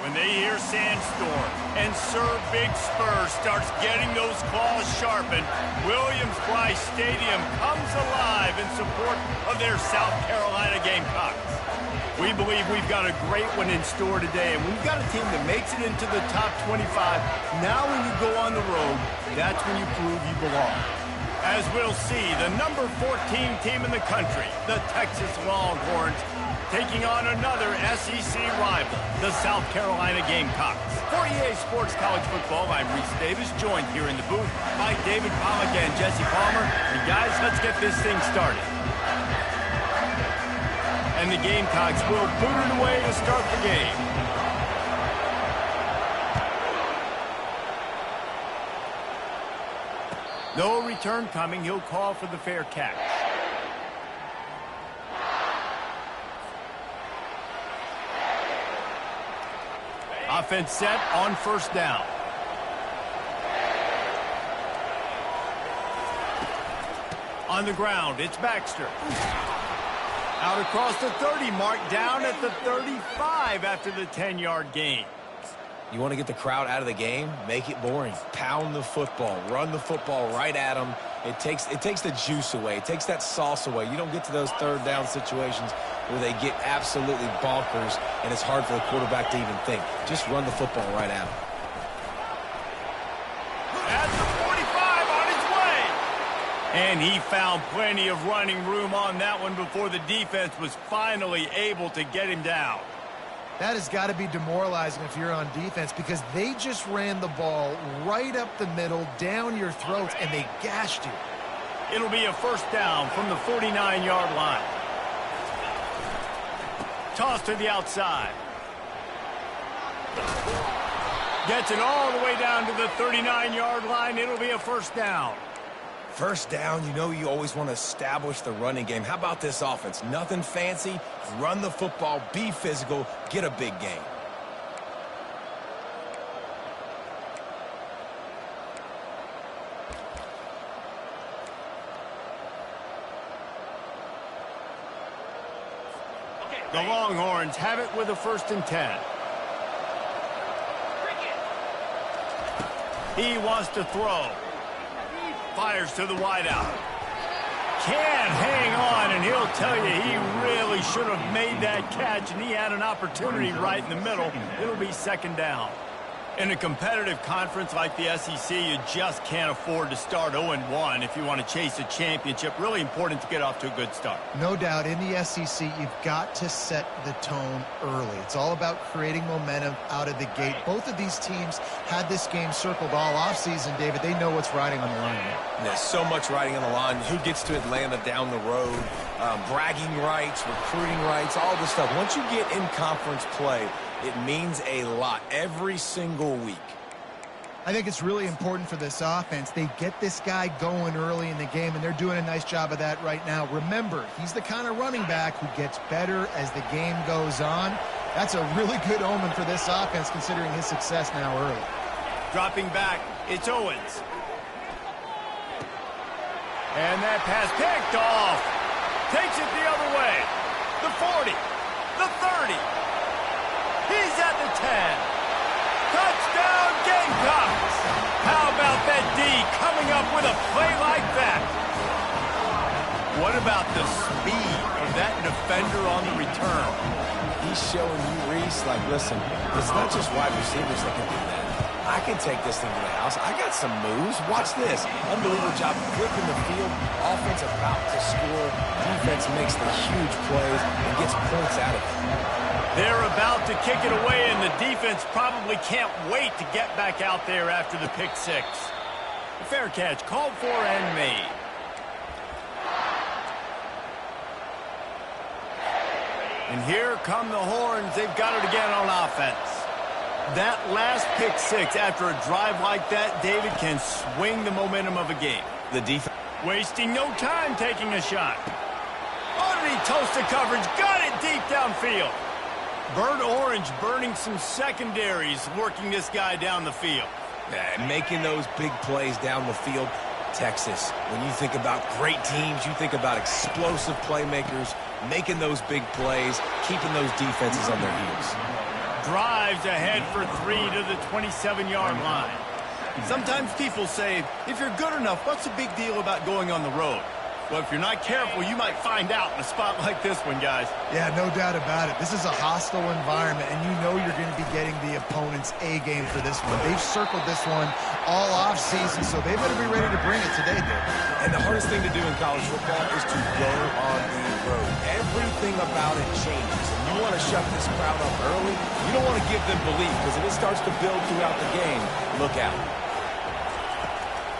When they hear Sandstorm and Sir Big Spur starts getting those claws sharpened, Williams-Brice Stadium comes alive in support of their South Carolina Gamecocks. We believe we've got a great one in store today, and we've got a team that makes it into the top 25. Now when you go on the road, that's when you prove you belong. As we'll see, the number 14 team in the country, the Texas Longhorns, taking on another SEC rival, the South Carolina Gamecocks. For EA Sports College Football, I'm Reese Davis, joined here in the booth by David Pollack and Jesse Palmer. And guys, let's get this thing started. And the Gamecocks will boot it away to start the game. No return coming, he'll call for the fair catch. Offense set on first down. On the ground, it's Baxter. Out across the 30, marked down at the 35 after the 10-yard gain. You want to get the crowd out of the game? Make it boring. Pound the football. Run the football right at them. It takes the juice away. It takes that sauce away. You don't get to those third down situations where they get absolutely bonkers, and it's hard for the quarterback to even think. Just run the football right at them. At the 45 on his way. And he found plenty of running room on that one before the defense was finally able to get him down. That has got to be demoralizing if you're on defense, because they just ran the ball right up the middle, down your throats, and they gashed you. It'll be a first down from the 49-yard line. Toss to the outside. Gets it all the way down to the 39-yard line. It'll be a first down. First down, you know you always want to establish the running game. How about this offense? Nothing fancy. Run the football, be physical, get a big gain. The Longhorns have it with a 1st and 10. He wants to throw. Fires to the wideout. Can't hang on, and he'll tell you he really should have made that catch, and he had an opportunity right in the middle. It'll be 2nd down. In a competitive conference like the SEC, you just can't afford to start 0-1 if you want to chase a championship. Really important to get off to a good start. No doubt, in the SEC, you've got to set the tone early. It's all about creating momentum out of the gate. Both of these teams had this game circled all offseason, David. They know what's riding on the line. There's so much riding on the line. Who gets to Atlanta down the road? Bragging rights, recruiting rights, all this stuff. Once you get in conference play, it means a lot every single week. I think it's really important for this offense. They get this guy going early in the game, and they're doing a nice job of that right now. Remember, he's the kind of running back who gets better as the game goes on. That's a really good omen for this offense, considering his success now early. Dropping back, it's Owens. And that pass picked off. Takes it the other way. The 40. The 30. He's at the 10. Touchdown, Gamecocks! How about that D coming up with a play like that? What about the speed of that defender on the return? He's showing you, Reese, like, listen, it's not just wide receivers that can do that. I can take this thing to the house. I got some moves. Watch this. Unbelievable job flipping the field. Offense about to score. Defense makes the huge plays and gets points out of it. They're about to kick it away, and the defense probably can't wait to get back out there after the pick six. The fair catch called for and made. And here come the Horns. They've got it again on offense. That last pick six after a drive like that, David, can swing the momentum of a game. The defense wasting no time taking a shot. Underneath toasted coverage, got it deep downfield. Burnt Orange burning some secondaries, working this guy down the field. Making those big plays down the field. Texas, when you think about great teams, you think about explosive playmakers, making those big plays, keeping those defenses on their heels. drives ahead for 3 to the 27-yard line. Sometimes people say, if you're good enough, what's the big deal about going on the road? Well, if you're not careful, you might find out in a spot like this one, guys. Yeah, no doubt about it. This is a hostile environment, and you know you're going to be getting the opponent's A game for this one. They've circled this one all offseason, so they better be ready to bring it today, Dave. And the hardest thing to do in college football is to go on the road. Everything about it changes. And you want to shut this crowd up early. You don't want to give them belief, because if it starts to build throughout the game, look out.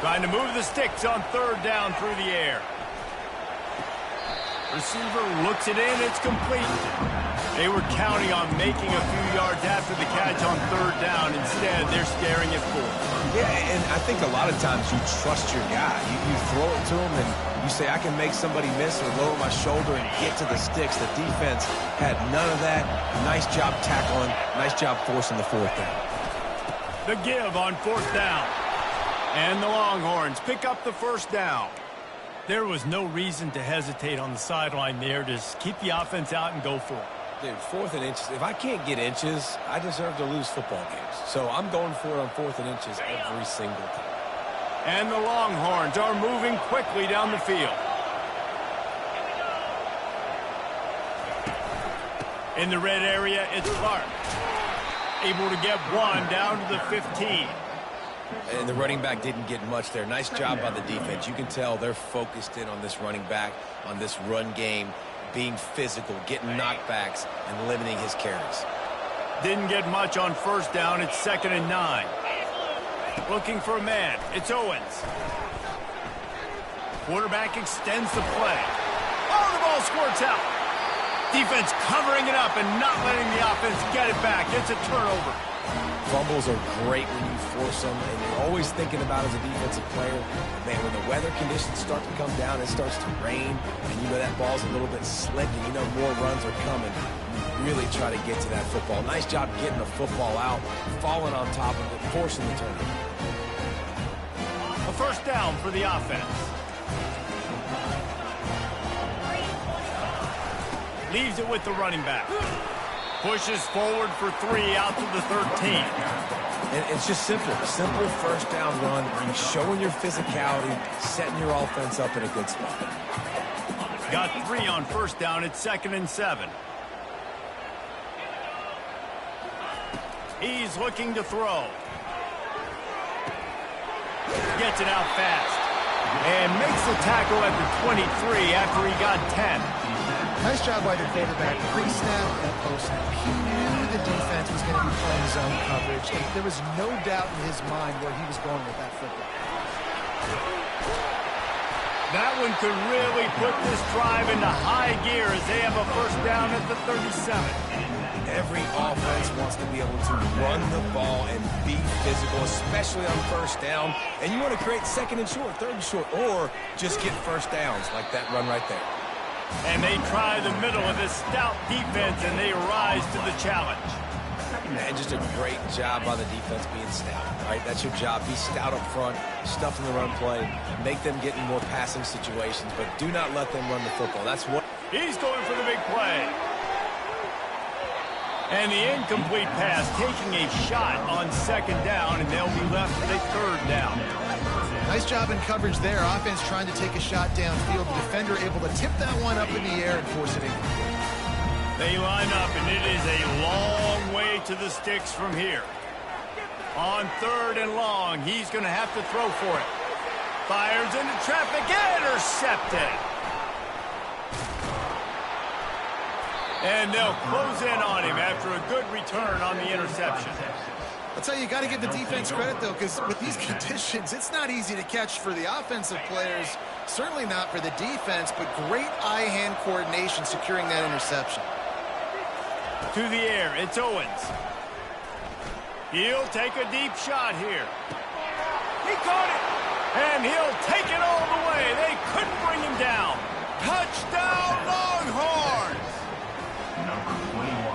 Trying to move the sticks on 3rd down through the air. Receiver looks it in. It's complete. They were counting on making a few yards after the catch on 3rd down. Instead, they're staring at 4. Yeah, and I think a lot of times you trust your guy. You throw it to him, and you say, I can make somebody miss or lower my shoulder and get to the sticks. The defense had none of that. Nice job tackling. Nice job forcing the 4th down. The give on 4th down. And the Longhorns pick up the 1st down. There was no reason to hesitate on the sideline there. Just keep the offense out and go for it. Dude, 4th and inches. If I can't get inches, I deserve to lose football games. So I'm going for it on 4th and inches every single time. And the Longhorns are moving quickly down the field. In the red area, it's Clark. Able to get 1 down to the 15. And the running back didn't get much there. Nice job by the defense. You can tell they're focused in on this running back, on this run game, being physical, getting knockbacks, and limiting his carries. Didn't get much on 1st down. It's 2nd and 9. Looking for a man. It's Owens. Quarterback extends the play. Oh, the ball squirts out. Defense covering it up and not letting the offense get it back. It's a turnover. Fumbles are great when you force them, and you're always thinking about as a defensive player, man, when the weather conditions start to come down, it starts to rain, and you know that ball's a little bit slick, and you know more runs are coming. You really try to get to that football. Nice job getting the football out, falling on top of it, forcing the turnover. A 1st down for the offense. Leaves it with the running back. Pushes forward for 3 out to the 13. And it's just simple. Simple 1st down run. You're showing your physicality, setting your offense up in a good spot. Got 3 on 1st down. It's 2nd and 7. He's looking to throw. Gets it out fast. And makes the tackle at the 23 after he got 10. Nice job by the quarterback. Pre-snap and post-snap. He knew the defense was going to be playing zone coverage, and there was no doubt in his mind where he was going with that football. That one could really put this drive into high gear as they have a 1st down at the 37. Every offense wants to be able to run the ball and be physical, especially on 1st down. And you want to create 2nd and short, 3rd and short, or just get 1st downs like that run right there. And they try the middle of this stout defense, and they rise to the challenge. Man, just a great job by the defense being stout, right? That's your job. Be stout up front, stuff in the run play, make them get in more passing situations, but do not let them run the football. That's what... He's going for the big play. And the incomplete pass taking a shot on 2nd down, and they'll be left with a 3rd down. Nice job in coverage there. Offense trying to take a shot downfield. The defender able to tip that one up in the air and force it in. They line up, and it is a long way to the sticks from here. On 3rd and long, he's going to have to throw for it. Fires into traffic, intercepted. And they'll close in on him after a good return on the interception. I'll tell you, you got to give the defense credit, though, because with these conditions, it's not easy to catch for the offensive players, certainly not for the defense, but great eye-hand coordination securing that interception. To the air, it's Owens. He'll take a deep shot here. He caught it, and he'll take it all the way. They couldn't bring him down. Touchdown, Longhorns!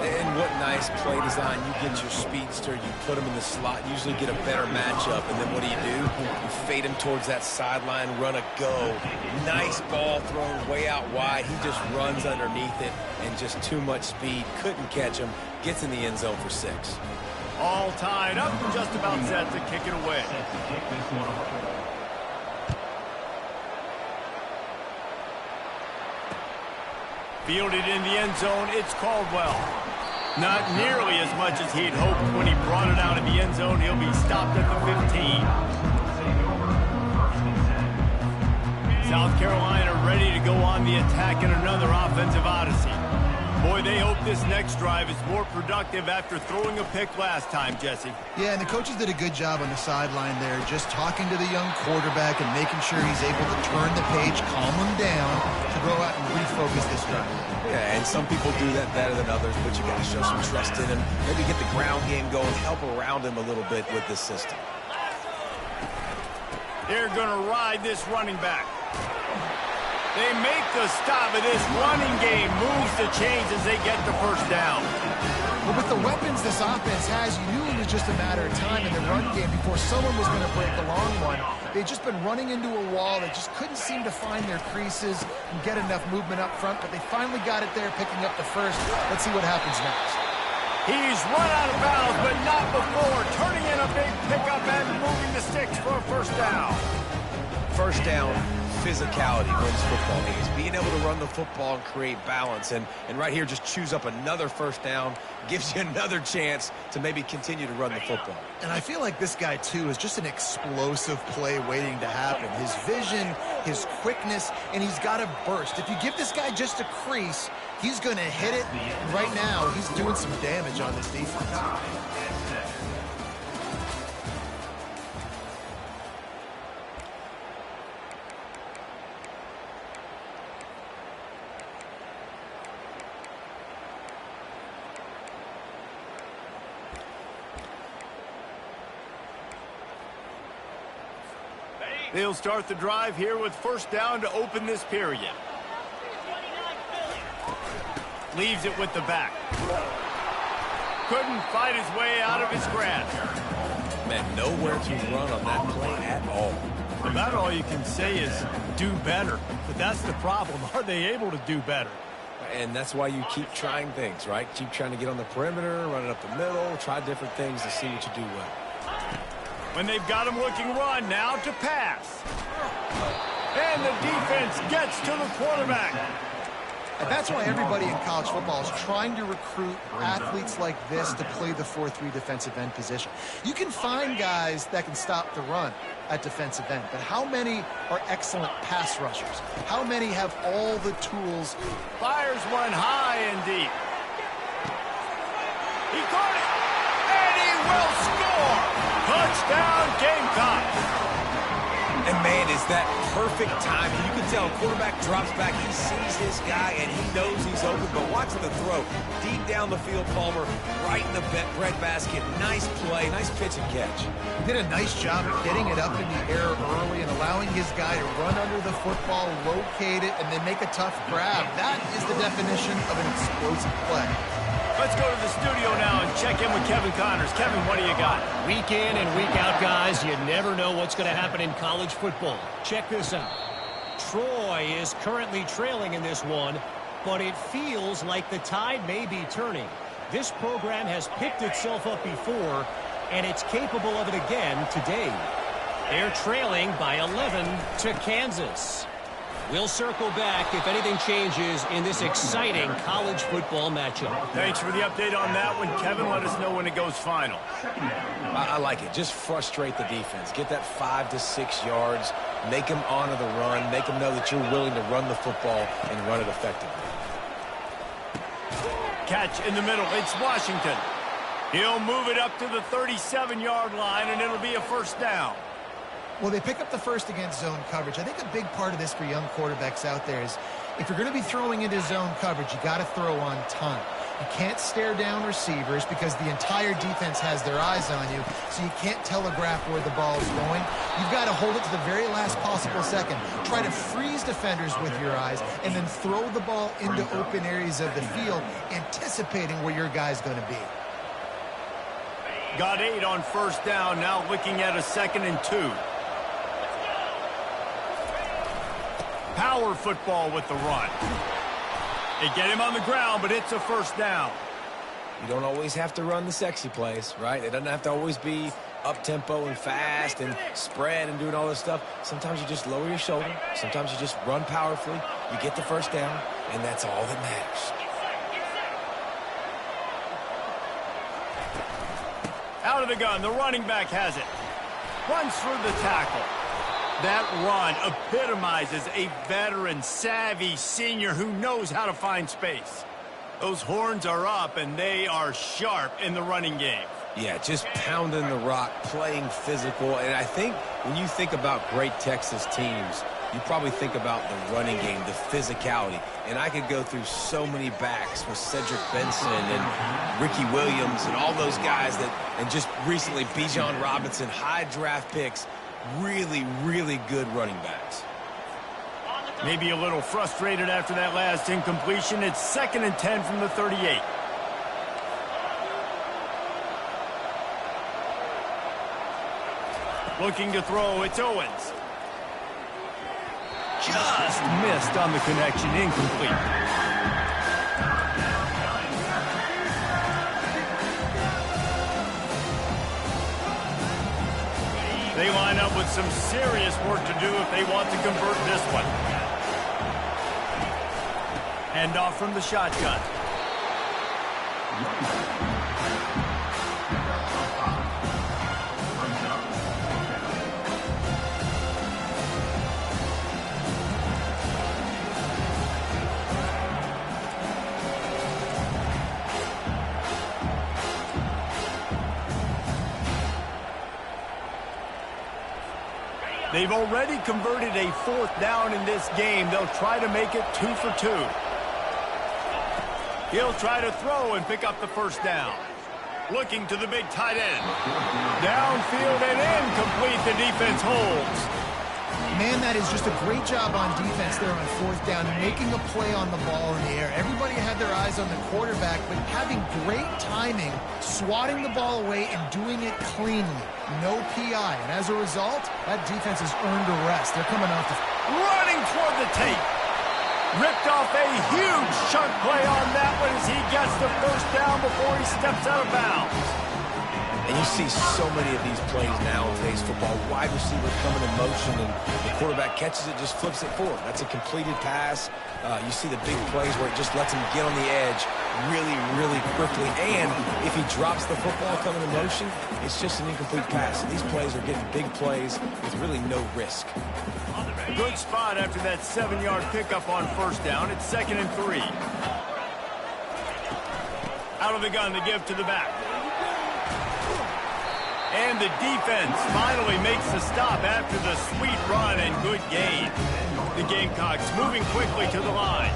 And what nice play design. You get your speedster, you put him in the slot, usually get a better matchup, and then what do? You fade him towards that sideline, run a go. Nice ball thrown way out wide. He just runs underneath it, and just too much speed. Couldn't catch him. Gets in the end zone for 6. All tied up and just about set to kick it away. Fielded in the end zone, it's Caldwell. Not nearly as much as he'd hoped when he brought it out of the end zone. He'll be stopped at the 15. South Carolina ready to go on the attack in another offensive odyssey. Boy, they hope this next drive is more productive after throwing a pick last time, Jesse. Yeah, and the coaches did a good job on the sideline there, just talking to the young quarterback and making sure he's able to turn the page, calm him down, to go out and refocus this drive. Yeah, and some people do that better than others, but you got to show some trust in him. Maybe get the ground game going, help around him a little bit with this system. They're going to ride this running back. They make the stop, and this running game moves the chains as they get the first down. Well, with the weapons this offense has, you knew it was just a matter of time in the run game before someone was going to break the long one. They'd just been running into a wall. They just couldn't seem to find their creases and get enough movement up front, but they finally got it there, picking up the first. Let's see what happens next. He's run out of bounds, but not before. Turning in a big pickup and moving the sticks for a first down. First down, physicality wins football games. Being able to run the football and create balance. And right here, just choose up another first down. Gives you another chance to maybe continue to run the football. And I feel like this guy, too, is just an explosive play waiting to happen. His vision, his quickness, and he's got a burst. If you give this guy just a crease, he's going to hit it. And right now, he's doing some damage on this defense. They'll start the drive here with first down to open this period. Leaves it with the back. Couldn't fight his way out of his grasp. Man, nowhere to run on that play at all. About all you can say is do better. But that's the problem. Are they able to do better? And that's why you keep trying things, right? Keep trying to get on the perimeter, run it up the middle, try different things to see what you do well. When they've got him looking run, now to pass. And the defense gets to the quarterback. And that's why everybody in college football is trying to recruit athletes like this to play the 4-3 defensive end position. You can find guys that can stop the run at defensive end, but how many are excellent pass rushers? How many have all the tools? Fires one high and deep. He caught it, and he will score. Touchdown, Gamecocks. And, man, is that perfect timing. You can tell quarterback drops back. He sees his guy, and he knows he's open. But watch the throw. Deep down the field, Palmer, right in the breadbasket. Nice play, nice pitch and catch. He did a nice job of getting it up in the air early and allowing his guy to run under the football, locate it, and then make a tough grab. That is the definition of an explosive play. Let's go to the studio now and check in with Kevin Connors. Kevin, what do you got? Week in and week out, guys, you never know what's going to happen in college football. Check this out. Troy is currently trailing in this one, but it feels like the tide may be turning. This program has picked itself up before, and it's capable of it again today. They're trailing by 11 to Kansas. We'll circle back if anything changes in this exciting college football matchup. Thanks for the update on that one, Kevin. Let us know when it goes final. I like it. Just frustrate the defense. Get that 5 to 6 yards. Make them honor the run. Make them know that you're willing to run the football and run it effectively. Catch in the middle. It's Washington. He'll move it up to the 37-yard line, and it'll be a first down. Well, they pick up the first against zone coverage. I think a big part of this for young quarterbacks out there is if you're going to be throwing into zone coverage, you got to throw on time. You can't stare down receivers because the entire defense has their eyes on you, so you can't telegraph where the ball is going. You've got to hold it to the very last possible second. Try to freeze defenders with your eyes and then throw the ball into open areas of the field, anticipating where your guy's going to be. Got 8 on first down, now looking at a 2nd and 2. Power football with the run. They get him on the ground, but it's a first down. You don't always have to run the sexy plays, right? It doesn't have to always be up-tempo and fast and spread and doing all this stuff. Sometimes you just lower your shoulder. Sometimes you just run powerfully. You get the first down, and that's all that matters. Out of the gun, the running back has it. Runs through the tackle. That run epitomizes a veteran, savvy senior who knows how to find space. Those horns are up, and they are sharp in the running game. Yeah, just pounding the rock, playing physical. And I think when you think about great Texas teams, you probably think about the running game, the physicality. And I could go through so many backs with Cedric Benson and Ricky Williams and all those guys and just recently Bijan Robinson, high draft picks, really, really good running backs. Maybe a little frustrated after that last incompletion. It's 2nd and 10 from the 38. Looking to throw, it's Owens. Just missed on the connection, incomplete. They line up with some serious work to do if they want to convert this one. Hand off from the shotgun. They've already converted a 4th down in this game. They'll try to make it 2 for 2. He'll try to throw and pick up the first down. Looking to the big tight end. Downfield and incomplete. The defense holds. Man, that is just a great job on defense there on 4th down, making a play on the ball in the air. Everybody had their eyes on the quarterback, but having great timing, swatting the ball away and doing it cleanly. No PI. And as a result, that defense has earned a rest. They're coming off the... Running toward the tape. Ripped off a huge chunk play on that one as he gets the first down before he steps out of bounds. And you see so many of these plays now in today's football. Wide receiver coming in motion, and the quarterback catches it, just flips it forward. That's a completed pass. You see the big plays where it just lets him get on the edge really, really quickly. And if he drops the football coming in motion, it's just an incomplete pass. And these plays are getting big plays with really no risk. Good spot after that 7-yard pickup on first down. It's 2nd and 3. Out of the gun to give to the back. And the defense finally makes the stop after the sweet run and good gain. The Gamecocks moving quickly to the line.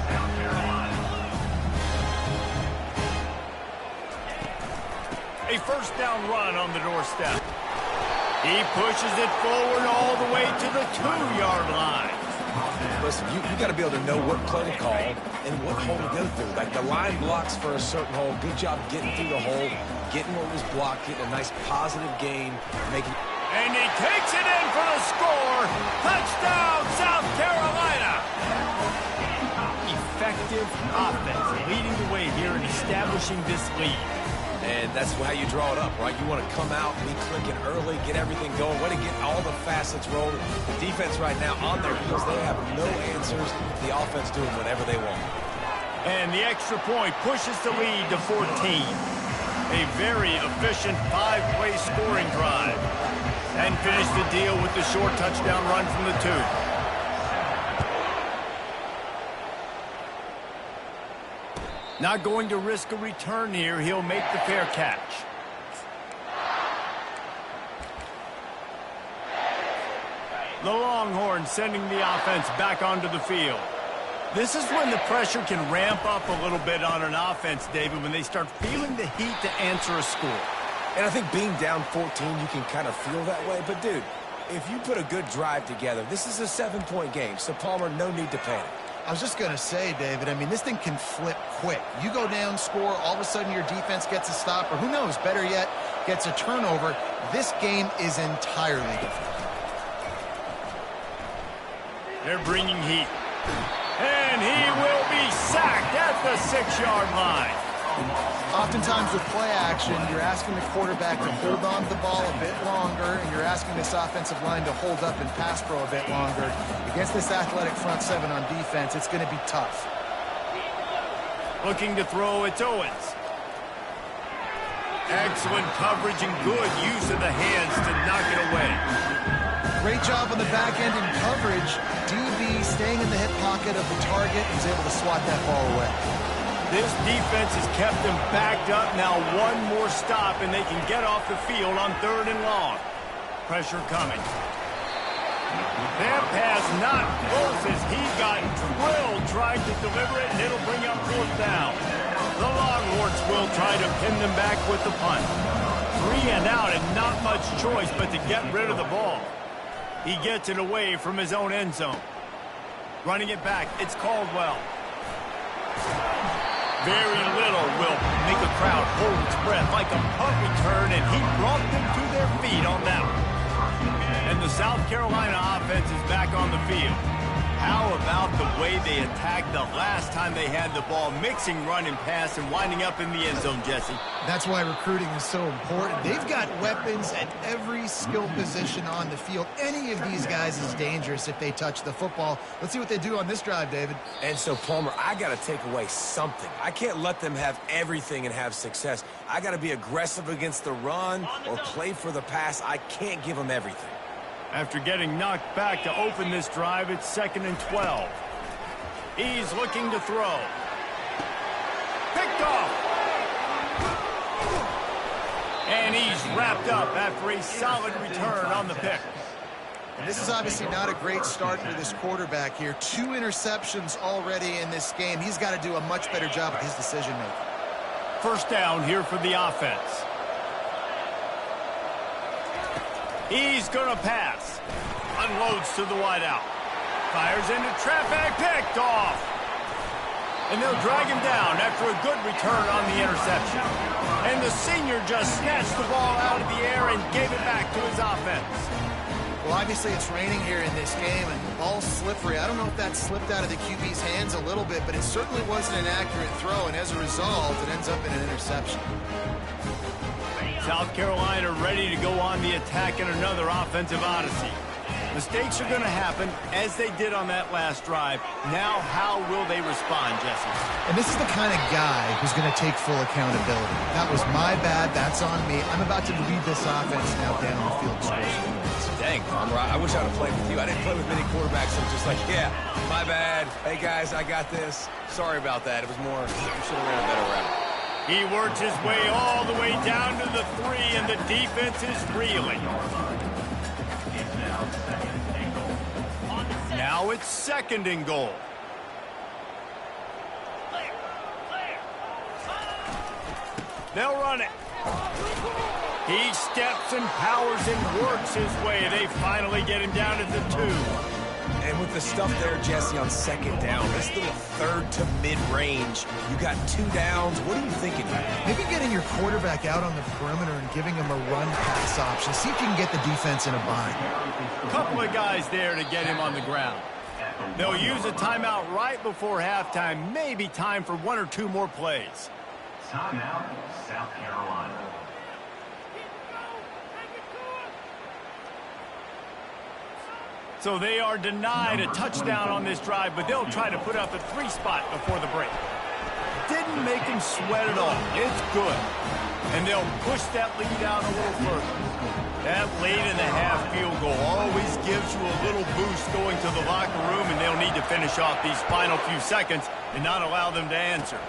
A first down run on the doorstep. He pushes it forward all the way to the 2-yard line. Listen, you got to be able to know what play to call and what hole to go through. Like the line blocks for a certain hole. Good job getting through the hole, getting what was blocked, getting a nice positive gain, making... And he takes it in for the score. Touchdown, South Carolina. Effective offense leading the way here in establishing this lead. And that's how you draw it up, right? You want to come out, be clicking early, get everything going, want to get all the facets rolling. The defense right now on their heels, they have no answers. The offense doing whatever they want. And the extra point pushes the lead to 14. A very efficient 5-play scoring drive. And finish the deal with the short touchdown run from the 2. Not going to risk a return here. He'll make the fair catch. The Longhorns sending the offense back onto the field. This is when the pressure can ramp up a little bit on an offense, David, when they start feeling the heat to answer a score. And I think being down 14, you can kind of feel that way. But, dude, if you put a good drive together, this is a 7-point game. So, Palmer, no need to panic. I was just going to say, David, I mean, this thing can flip quick. You go down, score, all of a sudden your defense gets a stop, or who knows, better yet, gets a turnover. This game is entirely different. They're bringing heat. And he will be sacked at the 6-yard line. Oftentimes with play action, you're asking the quarterback to hold on to the ball a bit longer, and you're asking this offensive line to hold up and pass pro a bit longer. Against this athletic front seven on defense, it's going to be tough. Looking to throw, it's Owens. Excellent coverage and good use of the hands to knock it away. Great job on the back end in coverage. DB staying in the hip pocket of the target, was able to swat that ball away. This defense has kept them backed up. Now one more stop, and they can get off the field on 3rd and long. Pressure coming. That pass not close as he got drilled trying to deliver it, and it'll bring up 4th down. The Longhorns will try to pin them back with the punt. 3 and out, and not much choice but to get rid of the ball. He gets it away from his own end zone. Running it back, it's Caldwell. Very little will make a crowd hold its breath like a punt return, and he brought them to their feet on that one. And the South Carolina offense is back on the field. How about the way they attacked the last time they had the ball, mixing run and pass and winding up in the end zone, Jesse? That's why recruiting is so important. They've got weapons at every skill position on the field. Any of these guys is dangerous if they touch the football. Let's see what they do on this drive, David. And so, Palmer, I got to take away something. I can't let them have everything and have success. I got to be aggressive against the run or play for the pass. I can't give them everything. After getting knocked back to open this drive, it's 2nd and 12. He's looking to throw. Picked off. And he's wrapped up after a solid return on the pick. And this is obviously not a great start for this quarterback here. 2 interceptions already in this game. He's got to do a much better job with his decision-making. 1st down here for the offense. He's going to pass. Unloads to the wideout. Fires into traffic. Picked off. And they'll drag him down after a good return on the interception. And the senior just snatched the ball out of the air and gave it back to his offense. Well, obviously it's raining here in this game, and the ball's slippery. I don't know if that slipped out of the QB's hands a little bit, but it certainly wasn't an accurate throw, and as a result, it ends up in an interception. South Carolina ready to go on the attack in another offensive odyssey. Mistakes are going to happen, as they did on that last drive. Now, how will they respond, Jesse? And this is the kind of guy who's going to take full accountability. That was my bad. That's on me. I'm about to lead this offense now down the field. Dang, Palmer, I wish I'd have played with you. I didn't play with many quarterbacks that were just like, yeah, my bad. Hey, guys, I got this. Sorry about that. It was more, you should have ran a better route. He works his way all the way down to the 3, and the defense is reeling. Now it's 2nd and goal. They'll run it. He steps and powers and works his way. They finally get him down at the 2. And with the stuff there, Jesse, on 2nd down, this little 3rd to mid-range, you got 2 downs. What are you thinking here? Maybe getting your quarterback out on the perimeter and giving him a run-pass option. See if you can get the defense in a bind. Couple of guys there to get him on the ground. They'll use a timeout right before halftime. Maybe time for 1 or 2 more plays. Timeout, South Carolina. So they are denied a touchdown on this drive, but they'll try to put up a 3 spot before the break. Didn't make him sweat at all. It's good. And they'll push that lead out a little further. That late in the half field goal always gives you a little boost going to the locker room, and they'll need to finish off these final few seconds and not allow them to answer.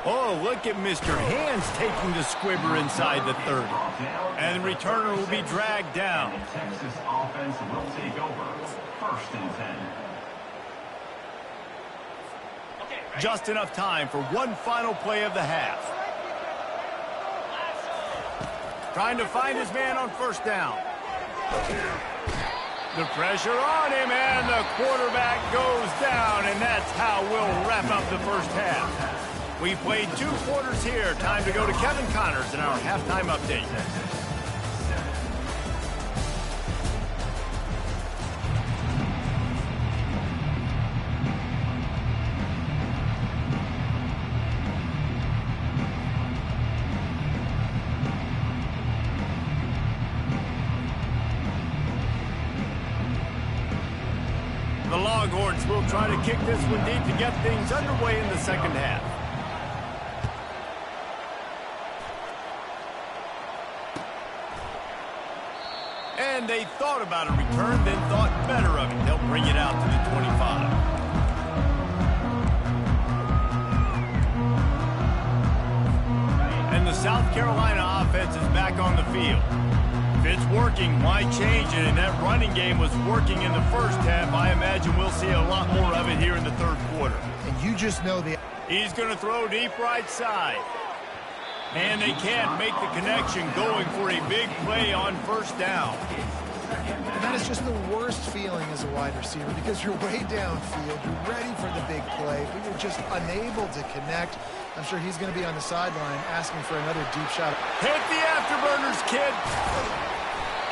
Oh, look at Mr. Hands taking the squibber inside the 30. And the returner will be dragged down. Texas offense will take over. 1st and 10. Just enough time for one final play of the half. Trying to find his man on first down. The pressure on him, and the quarterback goes down, and that's how we'll wrap up the first half. We played 2 quarters here. Time to go to Kevin Connors in our halftime update. The Longhorns will try to kick this one deep to get things underway in the second half. And they thought about a return, then thought better of it. They'll bring it out to the 25. And the South Carolina offense is back on the field. If it's working, why change it? And that running game was working in the first half. I imagine we'll see a lot more of it here in the third quarter. And you just know He's going to throw deep right side. And they can't make the connection, going for a big play on first down. And that is just the worst feeling as a wide receiver, because you're way downfield, you're ready for the big play, but you're just unable to connect. I'm sure he's going to be on the sideline asking for another deep shot. Hit the afterburners, kid.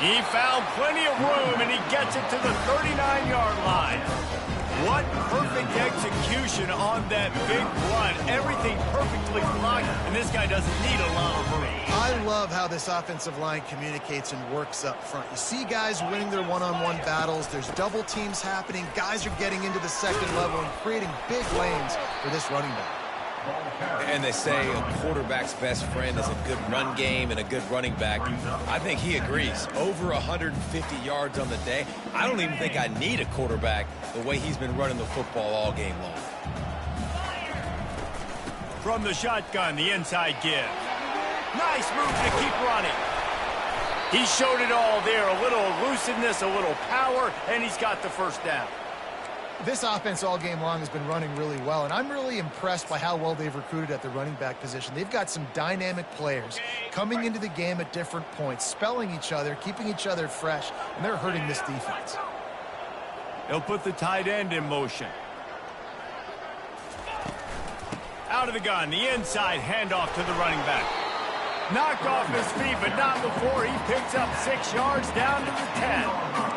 He found plenty of room, and he gets it to the 39-yard line. What perfect execution on that big run. Everything perfectly blocked, and this guy doesn't need a lot of room. I love how this offensive line communicates and works up front. You see guys winning their one-on-one battles. There's double teams happening. Guys are getting into the second level and creating big lanes for this running back. And they say a quarterback's best friend is a good run game and a good running back. I think he agrees. Over 150 yards on the day. I don't even think I need a quarterback the way he's been running the football all game long. From the shotgun, the inside give. Nice move to keep running. He showed it all there. A little elusiveness, a little power, and he's got the first down. This offense all game long has been running really well, and I'm really impressed by how well they've recruited at the running back position. They've got some dynamic players coming into the game at different points, spelling each other, keeping each other fresh, and they're hurting this defense. They'll put the tight end in motion. Out of the gun, the inside handoff to the running back. Knocked off his feet, but not before he picks up 6 yards down to the 10.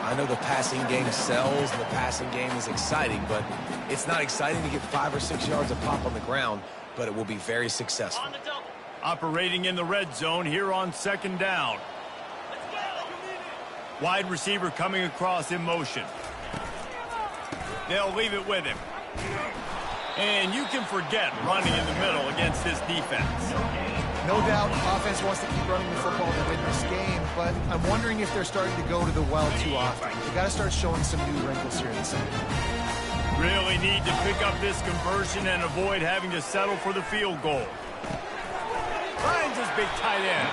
I know the passing game sells and the passing game is exciting, but it's not exciting to get 5 or 6 yards of pop on the ground, but it will be very successful. Operating in the red zone here on second down. Wide receiver coming across in motion. They'll leave it with him. And you can forget running in the middle against this defense. No doubt, offense wants to keep running the football to win this game, but I'm wondering if they're starting to go to the well too often. They've got to start showing some new wrinkles here in the second. Really need to pick up this conversion and avoid having to settle for the field goal. Finds his big tight end.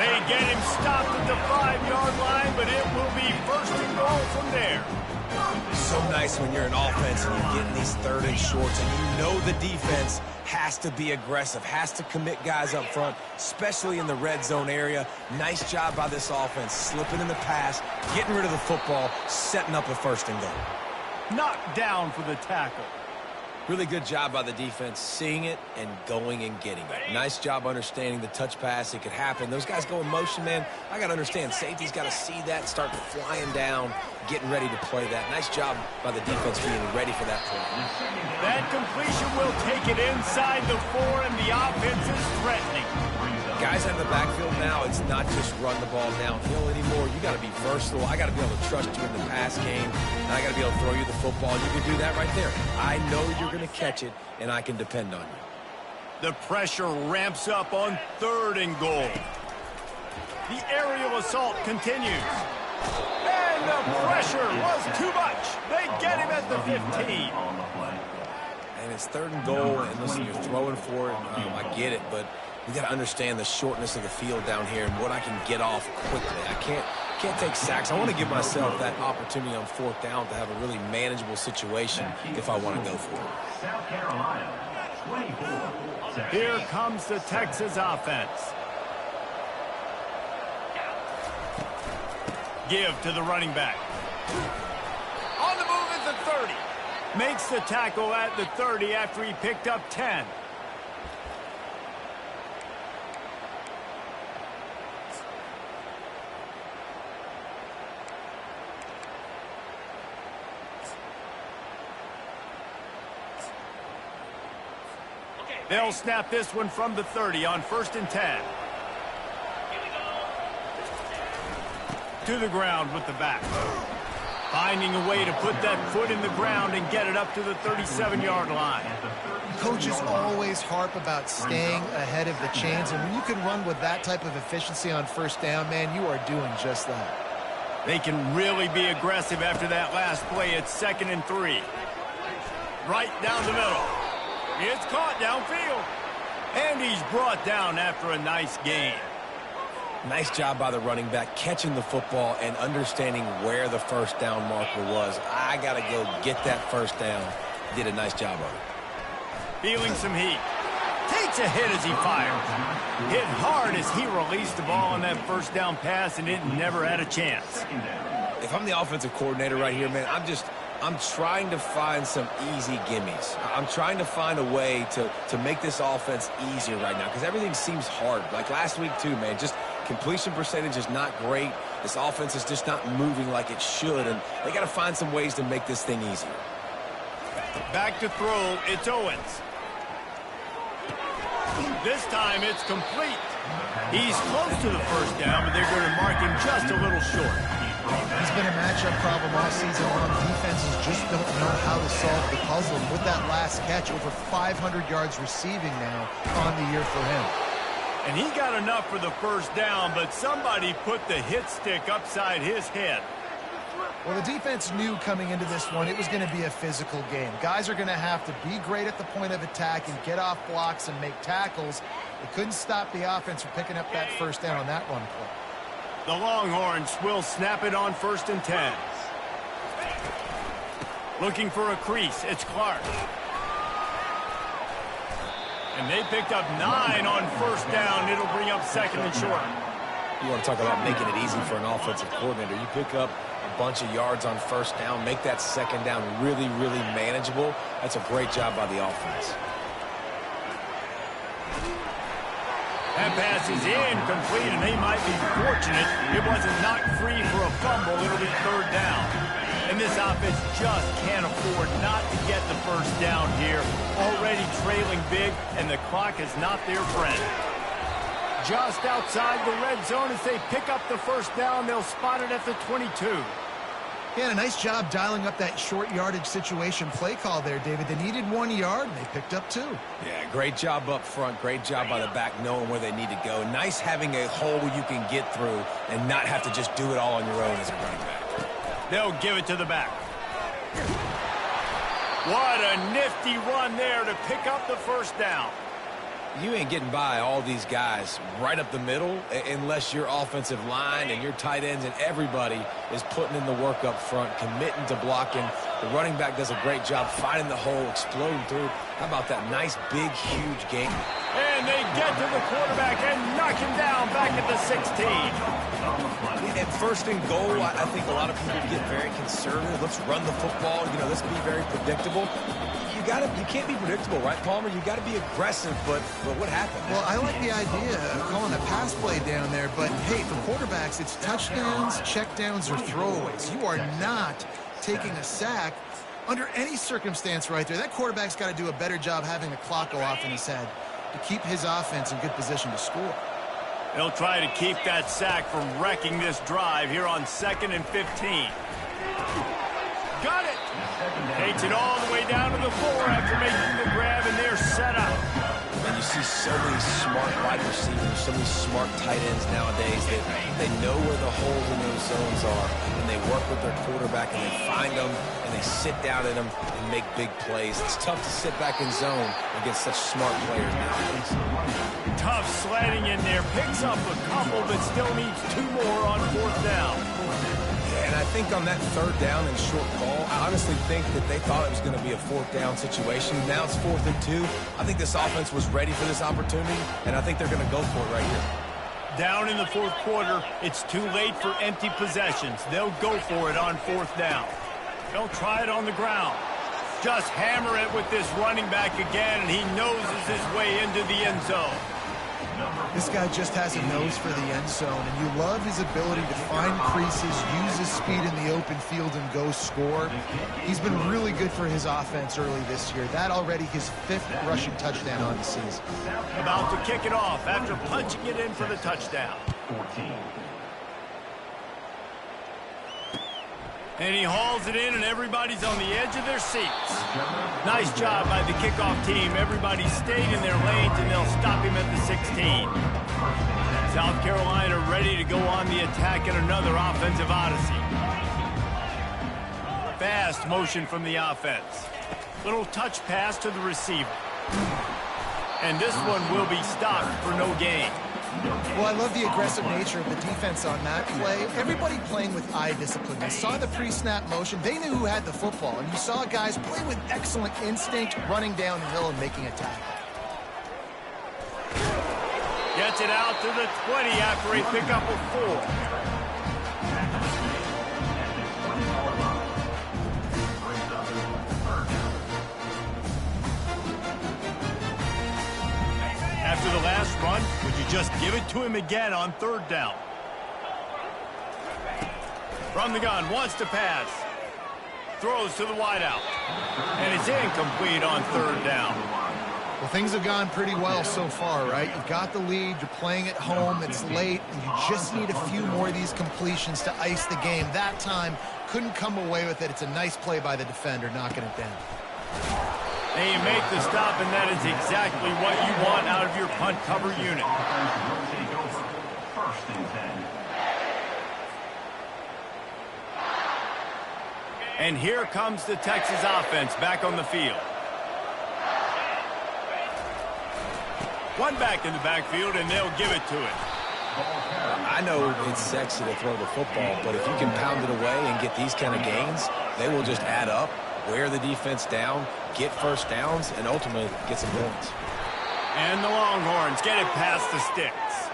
They get him stopped at the 5-yard line, but it will be first and goal from there. So nice when you're an offense and you're getting these third and shorts and you know the defense has to be aggressive, has to commit guys up front, especially in the red zone area. Nice job by this offense, slipping in the pass, getting rid of the football, setting up a first and goal. Knocked down for the tackle. Really good job by the defense, seeing it and going and getting it. Nice job understanding the touch pass. It could happen. Those guys go in motion, man. I got to understand, safety's got to see that, start flying down, getting ready to play that. Nice job by the defense being ready for that play. That completion will take it inside the 4, and the offense is threatening. Guys out in the backfield now, it's not just run the ball downhill anymore. You got to be versatile. I got to be able to trust you in the pass game, and I got to be able to throw you the football. And you can do that right there. I know you're going to catch it, and I can depend on you. The pressure ramps up on 3rd and goal. The aerial assault continues. And the pressure was too much. They get him at the 15. And it's 3rd and goal, and listen, you're throwing for it. I get it, but we got to understand the shortness of the field down here and what I can get off quickly. I Can't take sacks. I want to give myself that opportunity on 4th down to have a really manageable situation if I want to go for it. South Carolina, 24. Here comes the Texas offense. Give to the running back. On the move at the 30. Makes the tackle at the 30 after he picked up 10. They'll snap this one from the 30 on 1st and 10. To the ground with the back. Finding a way to put that foot in the ground and get it up to the 37-yard line. Coaches always harp about staying ahead of the chains, and when you can run with that type of efficiency on 1st down, man, you are doing just that. They can really be aggressive after that last play. It's 2nd and 3. Right down the middle. It's caught downfield. And he's brought down after a nice gain. Nice job by the running back catching the football and understanding where the 1st down marker was. I got to go get that 1st down. Did a nice job of it. Feeling some heat. Takes a hit as he fires. Hit hard as he released the ball on that 1st down pass, and it never had a chance. If I'm the offensive coordinator right here, man, I'm trying to find some easy gimmies. I'm trying to find a way to make this offense easier right now because everything seems hard. Like last week too, man, just completion percentage is not great. This offense is just not moving like it should, and they got to find some ways to make this thing easier. Back to throw, it's Owens. This time it's complete. He's close to the 1st down, but they're going to mark him just a little short. He's been a matchup problem all season long. Defenses just don't know how to solve the puzzle. And with that last catch, over 500 yards receiving now on the year for him. And he got enough for the 1st down, but somebody put the hit stick upside his head. Well, the defense knew coming into this one it was going to be a physical game. Guys are going to have to be great at the point of attack and get off blocks and make tackles. They couldn't stop the offense from picking up that 1st down on that run play. The Longhorns will snap it on 1st and 10. Looking for a crease. It's Clark. And they picked up 9 on 1st down. It'll bring up 2nd and short. You want to talk about making it easy for an offensive coordinator. You pick up a bunch of yards on 1st down, make that 2nd down really, really manageable. That's a great job by the offense. That pass is incomplete, and they might be fortunate it wasn't knocked free for a fumble. It'll be 3rd down. And this offense just can't afford not to get the 1st down here. Already trailing big, and the clock is not their friend. Just outside the red zone as they pick up the 1st down. They'll spot it at the 22. Yeah, a nice job dialing up that short yardage situation play call there, David. They needed 1 yard, and they picked up 2. Yeah, great job up front. Great job by the back knowing where they need to go. Nice having a hole you can get through and not have to just do it all on your own as a running back. They'll give it to the back. What a nifty run there to pick up the 1st down. You ain't getting by all these guys right up the middle unless your offensive line and your tight ends and everybody is putting in the work up front, committing to blocking. The running back does a great job finding the hole, exploding through. How about that nice, big, huge gain? And they get to the quarterback and knock him down back at the 16. At 1st and goal, I think a lot of people get very conservative. Let's run the football. You know, let's be very predictable. You can't be predictable, right, Palmer? You got to be aggressive, but what happened? Well, I like the idea of calling a pass play down there, but hey, for quarterbacks, it's touchdowns, checkdowns, or throwaways. You are not taking a sack under any circumstance right there. That quarterback's got to do a better job having the clock go off in his head to keep his offense in good position to score. They'll try to keep that sack from wrecking this drive here on 2nd and 15. Got it. Takes it all the way down to the floor after making the grab, and they're set up. And you see so many smart wide receivers, so many smart tight ends nowadays that they know where the holes in those zones are, and they work with their quarterback, and they find them, and they sit down in them and make big plays. It's tough to sit back in zone against such smart players nowadays. Tough sledding in there. Picks up a couple, but still needs 2 more on 4th down. And I think on that 3rd down and short call, I honestly think that they thought it was going to be a 4th down situation. Now it's 4th and 2. I think this offense was ready for this opportunity, and I think they're going to go for it right here. Down in the 4th quarter, it's too late for empty possessions. They'll go for it on 4th down. They'll try it on the ground. Just hammer it with this running back again, and he noses his way into the end zone. This guy just has a nose for the end zone, and you love his ability to find creases, use his speed in the open field, and go score. He's been really good for his offense early this year. That already his 5th rushing touchdown on the season. About to kick it off after punching it in for the touchdown. 14. And he hauls it in, and everybody's on the edge of their seats. Nice job by the kickoff team. Everybody stayed in their lanes, and they'll stop him at the 16. South Carolina ready to go on the attack in another offensive odyssey. Fast motion from the offense. Little touch pass to the receiver. And this one will be stopped for no gain. Well, I love the aggressive nature of the defense on that play. Everybody playing with eye discipline. They saw the pre-snap motion. They knew who had the football. And you saw guys play with excellent instinct, running downhill and making a tackle. Gets it out to the 20 after a pickup of 4. After the last run, would you just give it to him again on 3rd down? From the gun, wants to pass. Throws to the wideout. And it's incomplete on 3rd down. Well, things have gone pretty well so far, right? You've got the lead, you're playing at home, it's late, and you just need a few more of these completions to ice the game. That time, couldn't come away with it. It's a nice play by the defender, knocking it down. And you make the stop, and that is exactly what you want out of your punt cover unit. First and 10. And here comes the Texas offense back on the field. One back in the backfield, and they'll give it to it. I know it's sexy to throw the football, but if you can pound it away and get these kind of gains, they will just add up, wear the defense down, get 1st downs, and ultimately get some points. And the Longhorns get it past the sticks.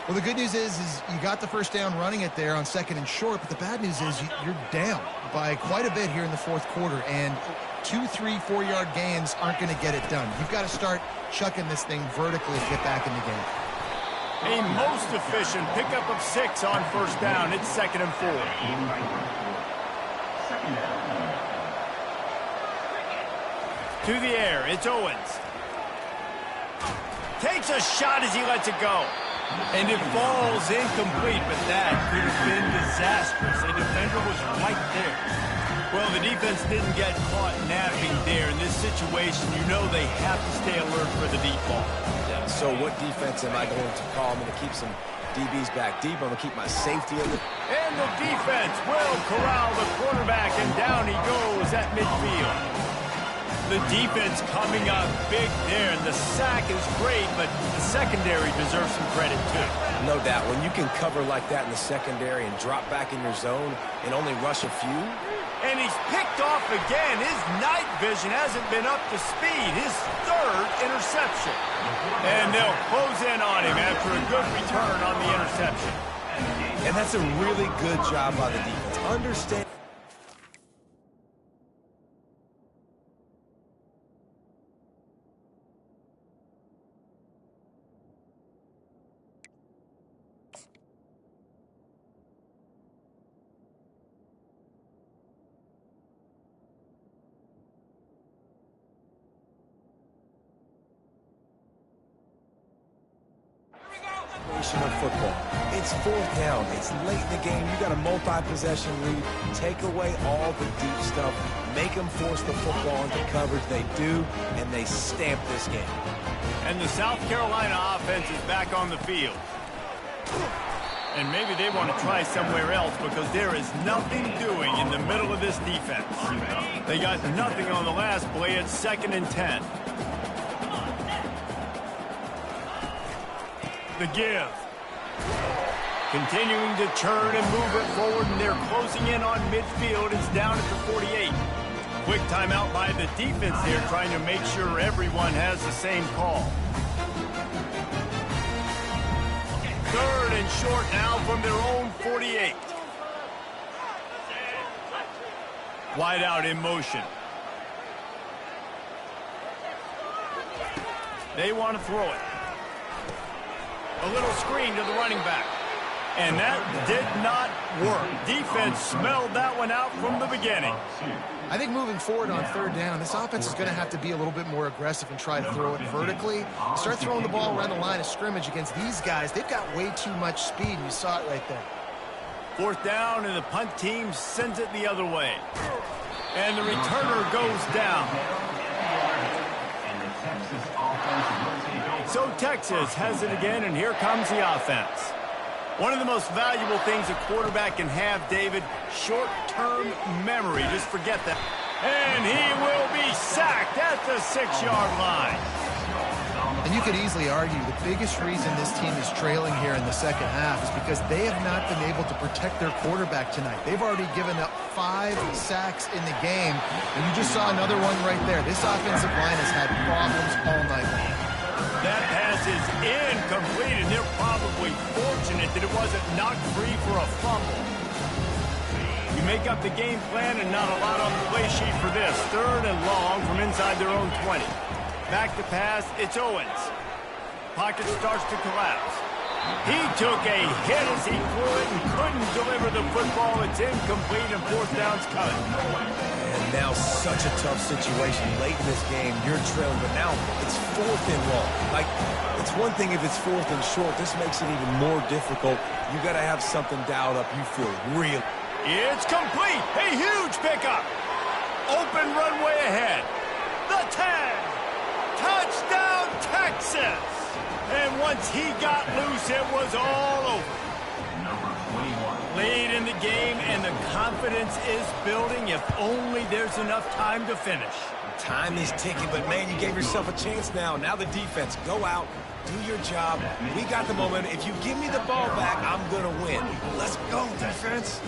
Well, the good news is you got the 1st down running it there on 2nd and short, but the bad news is you're down by quite a bit here in the 4th quarter, and 2, 3, 4-yard gains aren't going to get it done. You've got to start chucking this thing vertically to get back in the game. A most efficient pickup of 6 on 1st down. It's 2nd and 4. To the air, it's Owens. Takes a shot as he lets it go. And it falls incomplete, but that could have been disastrous. A defender was right there. Well, the defense didn't get caught napping there. In this situation, you know they have to stay alert for the deep ball. Yeah, so what defense am I going to call? I'm going to keep some DBs back deep. I'm going to keep my safety of it. And the defense will corral the quarterback, and down he goes at midfield. The defense coming up big there, and the sack is great, but the secondary deserves some credit too. No doubt. When you can cover like that in the secondary and drop back in your zone and only rush a few. And he's picked off again. His night vision hasn't been up to speed. His 3rd interception. And they'll close in on him after a good return on the interception. And that's a really good job by the defense. Understand. Of football. It's 4th down. It's late in the game. You got a multi-possession lead. Take away all the deep stuff. Make them force the football into coverage. They do, and they stamp this game. And the South Carolina offense is back on the field. And maybe they want to try somewhere else because there is nothing doing in the middle of this defense. They got nothing on the last play. It's 2nd and 10. The give. Continuing to churn and move it forward, and they're closing in on midfield. It's down at the 48. Quick timeout by the defense there, trying to make sure everyone has the same call. 3rd and short now from their own 48. Wide out in motion. They want to throw it. A little screen to the running back. And that did not work. Defense smelled that one out from the beginning. I think moving forward on 3rd down, this offense is going to have to be a little bit more aggressive and try to throw it vertically. Start throwing the ball around the line of scrimmage against these guys. They've got way too much speed, and you saw it right there. 4th down, and the punt team sends it the other way. And the returner goes down. So Texas has it again, and here comes the offense. One of the most valuable things a quarterback can have, David, short-term memory. Just forget that. And he will be sacked at the 6-yard line. And you could easily argue the biggest reason this team is trailing here in the second half is because they have not been able to protect their quarterback tonight. They've already given up 5 sacks in the game, and you just saw another one right there. This offensive line has had problems all night long. That pass is incomplete, and they're probably fortunate that it wasn't knocked free for a fumble. You make up the game plan and not a lot on the play sheet for this. 3rd and long from inside their own 20. Back to pass, it's Owens. Pocket starts to collapse. He took a hit as he threw it and couldn't deliver the football. It's incomplete, and 4th down's coming. And now such a tough situation late in this game. You're trailing, but now it's 4th and long. Like, it's one thing if it's 4th and short. This makes it even more difficult. You got to have something dialed up. You feel real. It's complete. A huge pickup. Open runway ahead. The 10. Touchdown, Texas. And once he got loose, it was all over. Late in the game, and the confidence is building. If only there's enough time to finish. Time is ticking, but, man, you gave yourself a chance now. Now the defense, go out, do your job. We got the momentum. If you give me the ball back, I'm going to win. Let's go, defense.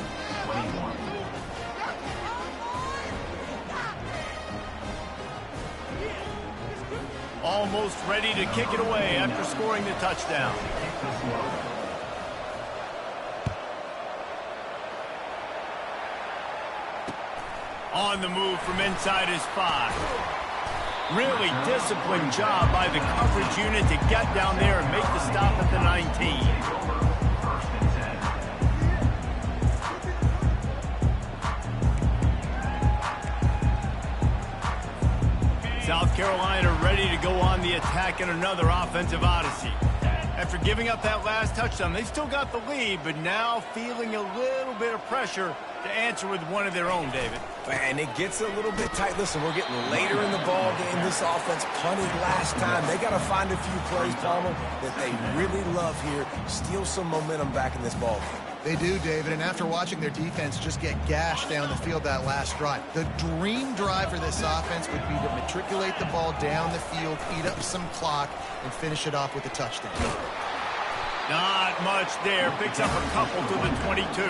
Almost ready to kick it away after scoring the touchdown. On the move from inside his 5. Really disciplined job by the coverage unit to get down there and make the stop at the 19. South Carolina ready to go on the attack in another offensive odyssey. After giving up that last touchdown, they still got the lead, but now feeling a little bit of pressure to answer with one of their own, David. And it gets a little bit tight. Listen, we're getting later in the ball game. This offense punted last time. They got to find a few plays, Palmer, that they really love here. Steal some momentum back in this ball game. They do, David, and after watching their defense just get gashed down the field that last drive, the dream drive for this offense would be to matriculate the ball down the field, eat up some clock, and finish it off with a touchdown. Not much there. Picks up a couple to the 22.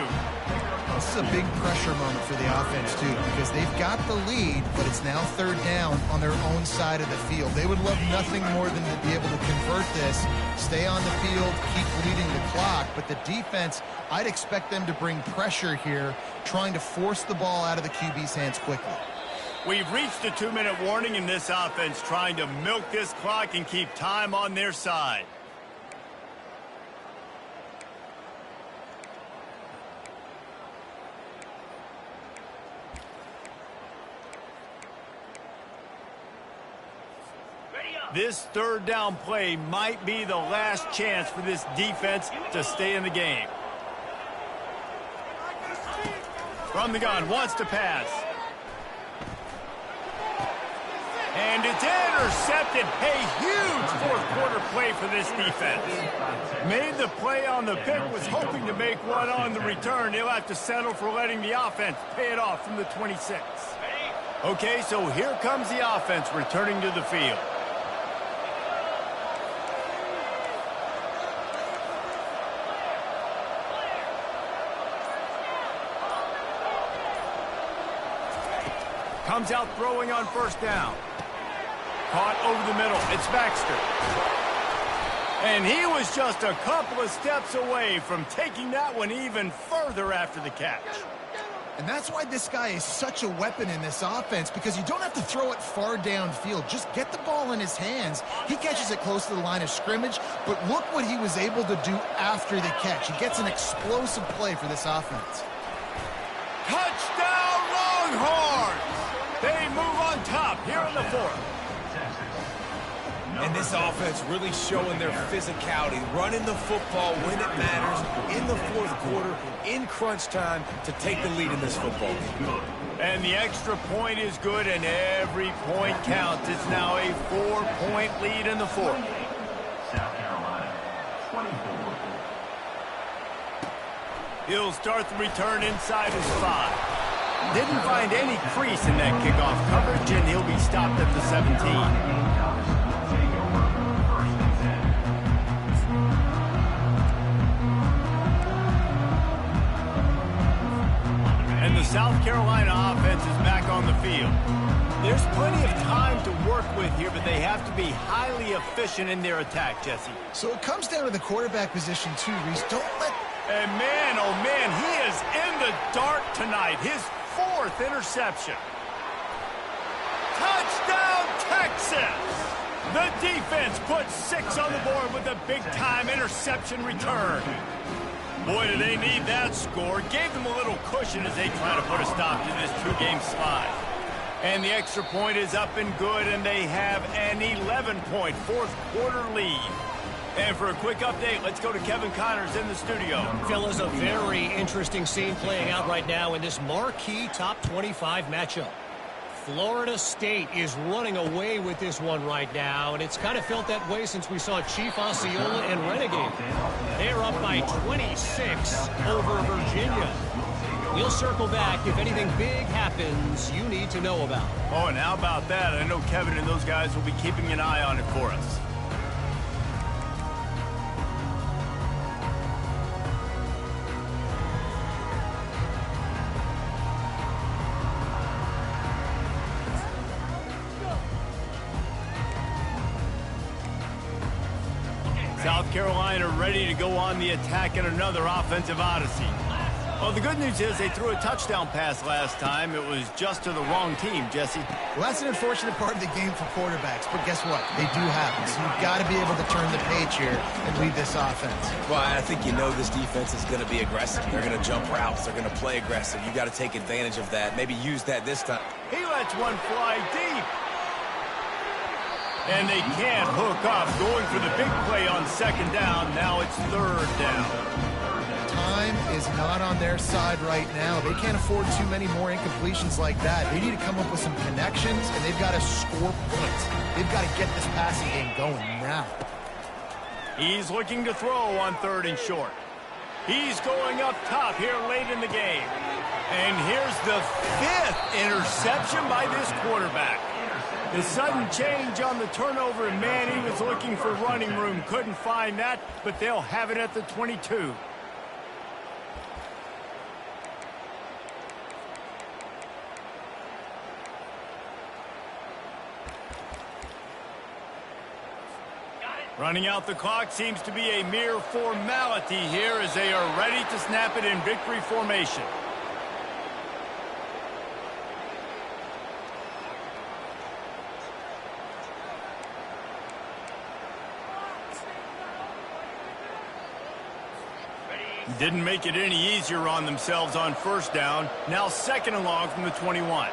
This is a big pressure moment for the offense, too, because they've got the lead, but it's now 3rd down on their own side of the field. They would love nothing more than to be able to convert this, stay on the field, keep leading the clock, but the defense, I'd expect them to bring pressure here, trying to force the ball out of the QB's hands quickly. We've reached a 2-minute warning in this offense, trying to milk this clock and keep time on their side. This 3rd down play might be the last chance for this defense to stay in the game. From the gun, wants to pass. And it's intercepted. A huge fourth quarter play for this defense. Made the play on the pick, was hoping to make one on the return. He'll have to settle for letting the offense pay it off from the 26. Okay, so here comes the offense returning to the field. Comes out throwing on first down. Caught over the middle. It's Baxter. And he was just a couple of steps away from taking that one even further after the catch. And that's why this guy is such a weapon in this offense, because you don't have to throw it far downfield. Just get the ball in his hands. He catches it close to the line of scrimmage, but look what he was able to do after the catch. He gets an explosive play for this offense. Touchdown, Longhorns! They move on top here in the fourth. And this offense really showing their physicality, running the football when it matters, in the fourth quarter, in crunch time, to take the lead in this football game. And the extra point is good, and every point counts. It's now a 4-point lead in the fourth. South Carolina, 24. He'll start the return inside his 5. Didn't find any crease in that kickoff coverage, and he'll be stopped at the 17. And the South Carolina offense is back on the field. There's plenty of time to work with here, but they have to be highly efficient in their attack, Jesse. So it comes down to the quarterback position too, Reese. Don't let... And man, oh man, he is in the dark tonight. His 4th interception. Touchdown, Texas! The defense puts 6 on the board with a big-time interception return. Boy, do they need that score. Gave them a little cushion as they try to put a stop to this 2-game slide. And the extra point is up and good, and they have an 11-point fourth quarter lead. And for a quick update, let's go to Kevin Connors in the studio. Fellas, a very interesting scene playing out right now in this marquee top 25 matchup. Florida State is running away with this one right now, and it's kind of felt that way since we saw Chief Osceola and Renegade. They're up by 26 over Virginia. We'll circle back if anything big happens you need to know about. Oh, and how about that? I know Kevin and those guys will be keeping an eye on it for us. South Carolina ready to go on the attack in another offensive odyssey. Well, the good news is they threw a touchdown pass last time. It was just to the wrong team, Jesse. Well, that's an unfortunate part of the game for quarterbacks, but guess what? They do happen, so you've got to be able to turn the page here and lead this offense. Well, I think you know this defense is going to be aggressive. They're going to jump routes. They're going to play aggressive. You got to take advantage of that. Maybe use that this time. He lets one fly deep. And they can't hook up. Going for the big play on second down. Now it's third down. Time is not on their side right now. They can't afford too many more incompletions like that. They need to come up with some connections, and they've got to score points. They've got to get this passing game going now. He's looking to throw on 3rd and short. He's going up top here late in the game. And here's the 5th interception by this quarterback. The sudden change on the turnover, and man, he was looking for running room. Couldn't find that, but they'll have it at the 22. Running out the clock seems to be a mere formality here as they are ready to snap it in victory formation. Didn't make it any easier on themselves on first down. Now 2nd and long from the 21.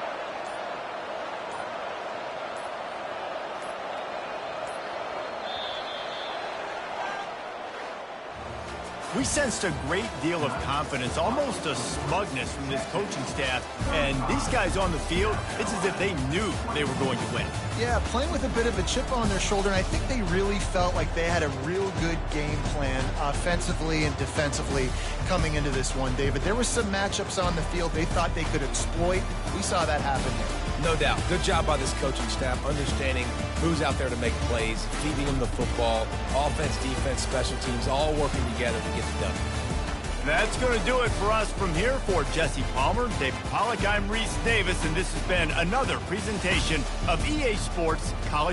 We sensed a great deal of confidence, almost a smugness from this coaching staff. And these guys on the field, it's as if they knew they were going to win. Yeah, playing with a bit of a chip on their shoulder, and I think they really felt like they had a real good game plan offensively and defensively coming into this one, David. There were some matchups on the field they thought they could exploit. We saw that happen here. No doubt. Good job by this coaching staff, understanding who's out there to make plays, feeding them the football, offense, defense, special teams, all working together to get it done. That's going to do it for us from here. For Jesse Palmer, David Pollack, I'm Reese Davis, and this has been another presentation of EA Sports College